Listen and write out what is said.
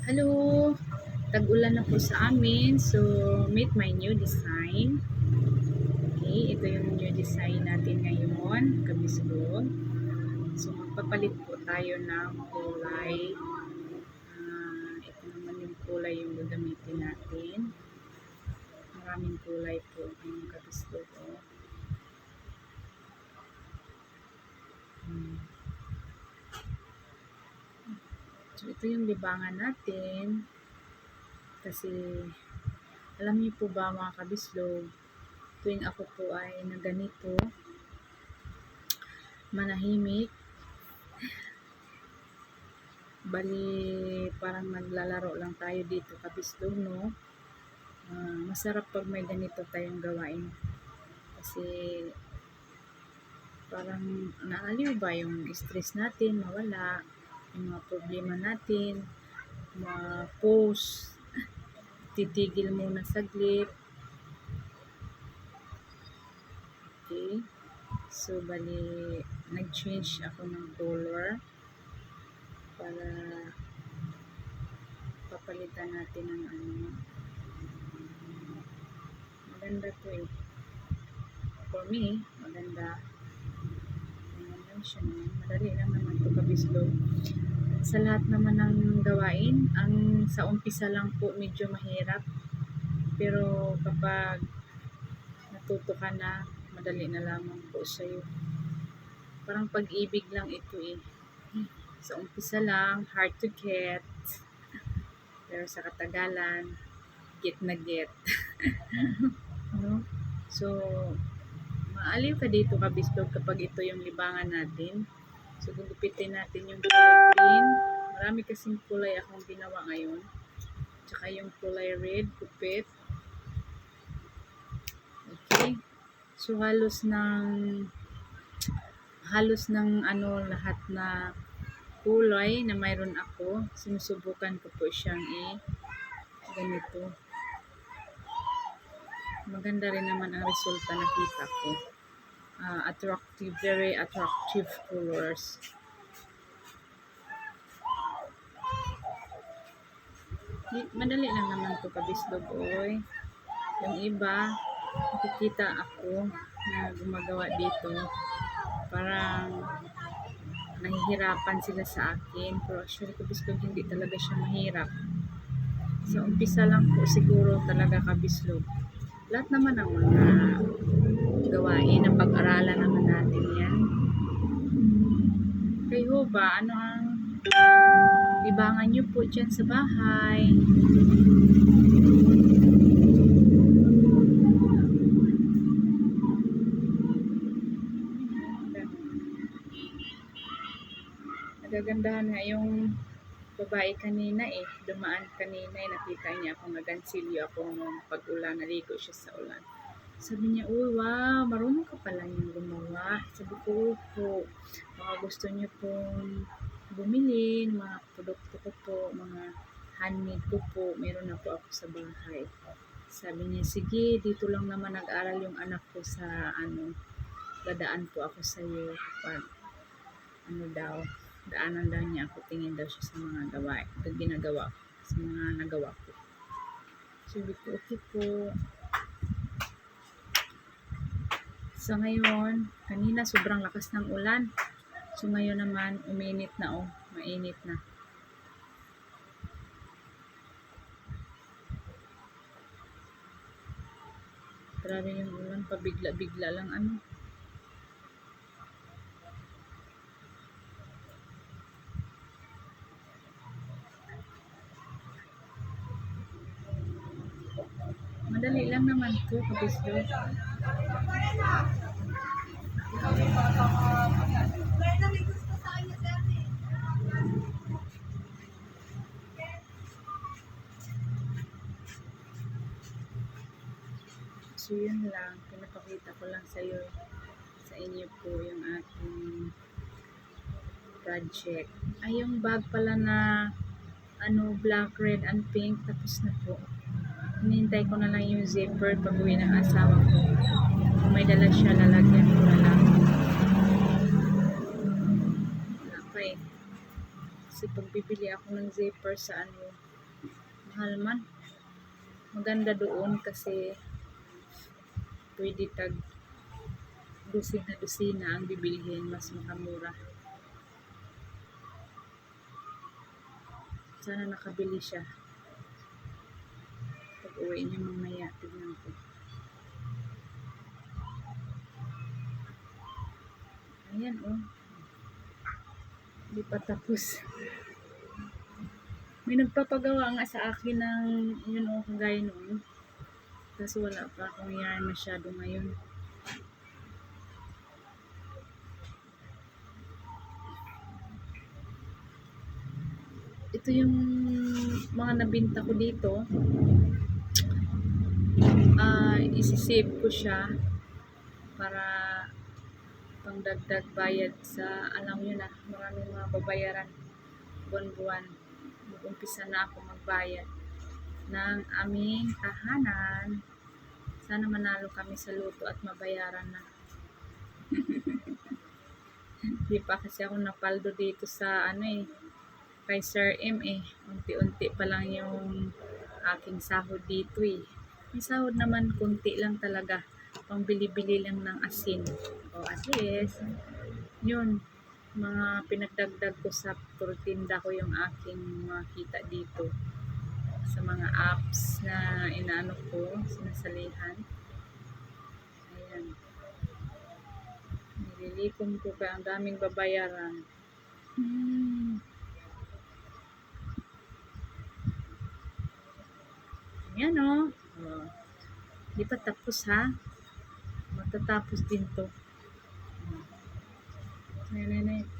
Hello! Tag-ulan na po sa amin. So, meet my new design. Okay, ito yung new design natin ngayon. Kabislog. So, magpapalit po tayo ng kulay. Ito naman yung kulay yung gagamitin natin. Maraming kulay po yung kabislog. So, ito yung libangan natin. Kasi, alam niyo po ba mga kabislog, tuwing ako po ay naganito, manahimik, bali parang naglalaro lang tayo dito kabislog, no? Masarap pag may ganito tayong gawain. Kasi, parang naaliw ba yung stress natin, mawala, yung mga problema natin, ma-pause, titigil muna saglit. Okay. So, bali, nag-change ako ng color para papalitan natin ng maganda to eh. For me, maganda. Ayan lang siya naman. Madali lang naman ito kabislog. Sa lahat naman ng gawain, ang sa umpisa lang po medyo mahirap. Pero kapag natuto ka na, madali na lamang po sa'yo. Parang pag-ibig lang ito eh. Sa umpisa lang, hard to get. Pero sa katagalan, get na get. No? So, maaliw ka dito kabislog kapag ito yung libangan natin. So, gugupitin natin yung kulay green. Marami kasing kulay akong ginawa ngayon. Tsaka yung kulay red, gupit. Okay. So, halos ng lahat na kulay na mayroon ako. Sinusubukan ko po siyang ganito. Maganda rin naman ang resulta nakita ko. Attractive, very attractive colors. Madali lang naman to kabislog, oy. Yung iba, nakikita ako na gumagawa dito. Parang nahihirapan sila sa akin. Pero actually kabislog, hindi talaga siya mahirap. So, umpisa lang po siguro talaga kabislog. Lahat naman ng mga gawain na pag-aralan naman natin yan. Kayo ba, ano ang libangan nyo po dyan sa bahay? Nagagandahan nga yung babae kanina eh. Dumaan kanina eh. Nakita niya akong nagansilyo ako nung pag-ulan. Naligo siya sa ulan. Sabi niya, uy, wow, marunong ka pala yung gumawa. Sabi ko, po, baka gusto niyo pong bumili ng mga produkto ko po, mga handmade ko po. Meron na po ako sa bahay. Sabi niya, sige, dito lang naman nag-aral yung anak ko sa dadaan po ako sa iyo. Pag, daanan daw niya ako, tingin daw siya sa mga gawain, ginagawa ko, sa mga nagawa ko. Sabi ko, okay po. So ngayon, kanina sobrang lakas ng ulan. So ngayon naman, uminit na mainit na. Grabe yung ulan, pabigla-bigla lang Madali lang naman to, kabislog. So yun lang, pinapakita ko lang sa inyo po yung ating project. Ay, yung bag pala na black, red, and pink, tapos na po. Hinihintay ko na lang yung zipper pag uwi ng asawa ko. Kung may dala siya, lalagyan ko na lang. Okay. Kasi pag bibili ako ng zipper sa mahal man. Maganda doon kasi pwede tag dusina ang bibilhin, mas makamura. Sana nakabili siya. Pag uwi niya mamaya, tignan ko. Ayan oh. Hindi pa tapos. May nagpapagawa nga sa akin ng yun oh, kagaya noon. Kasi wala pa akong yarn masyado ngayon. Ito yung mga nabinta ko dito. Isi-save ko siya para pangdagdag bayad sa, alam nyo na, maraming mga babayaran buwan-buwan. Mag-umpisa na ako magbayad ng aming tahanan. Sana manalo kami sa luto at mabayaran na. Hindi pa kasi ako napaldo dito sa kay Sir M eh. Unti-unti pa lang yung aking sahod dito eh. May sahod naman, kunti lang talaga. Pambili-bili lang ng asin. O at least, yun, mga pinagdagdag ko sa turtinda ko yung aking mga kita dito. Sa mga apps na inaano ko, sinasalihan. Ayan. Nililikom ko kaya ang daming babayaran. Ayan o. Oh. Di pa tapos ha. Matatapos din to. Ayan.